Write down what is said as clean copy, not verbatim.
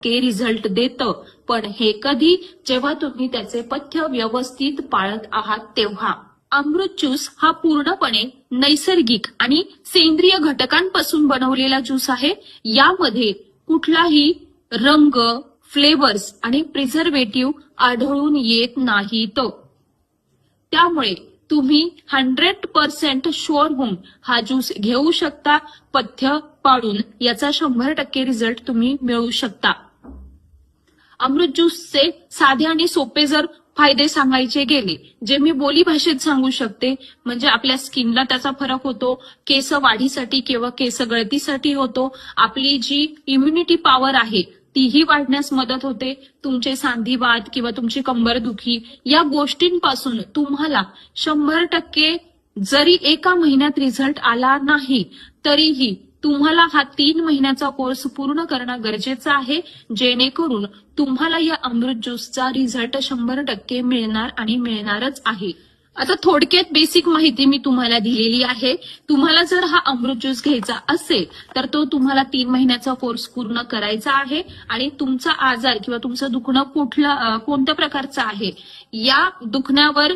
के result देतं, पण हे कधी, जेव्हा तुम्ही त्याचे पथ्य व्यवस्थित पाळत आहात तेव्हा. अमृत ज्यूस हा पूर्णपणे नैसर्गिक आणि सेंद्रिय घटकांपासून बनवलेला ज्यूस आहे. यामध्ये कुठलाही रंग, फ्लेवर्स आणि प्रिझर्वेटिव्ह आढळून येत नाहीत. त्यामुळे तुम्ही 100% शुअर होऊन हा ज्यूस घेऊ शकता. पथ्य पाळून याचा 100% रिझल्ट तुम्ही मिळवू शकता. अमृत ज्यूसचे साधे आणि सोपे जर फायदे सांगायचे गेले, जे मी बोली भाषेत सांगू शकते, म्हणजे आपल्या स्किनला त्याचा फरक होतो, केस वाढीसाठी किंवा केस गळतीसाठी होतो, आपली जी इम्युनिटी पॉवर आहे तीही वाढण्यास मदत होते, तुमचे सांधीवात किंवा तुमची कंबरदुखी या गोष्टींपासून तुम्हाला 100% जरी एका महिन्यात रिझल्ट आला नाही तरीही तुम्हाला हा 3 महिन्याचा कोर्स पूर्ण करणं गरजेचं आहे, जेणेकरून तुम्हाला या अमृत ज्यूसचा रिझल्ट 100% मिळणार आणि मिळणारच आहे. आता थोडक्यात बेसिक माहिती मी तुम्हाला दिलेली आहे. तुम्हाला जर हा अमृत ज्यूस घ्यायचा असेल तर तो तुम्हाला 3 महिन्याचा कोर्स पूर्ण करायचा आहे आणि तुमचा आजार किंवा तुमचं दुखणं कोणत्या प्रकारचं आहे या दुखण्यावर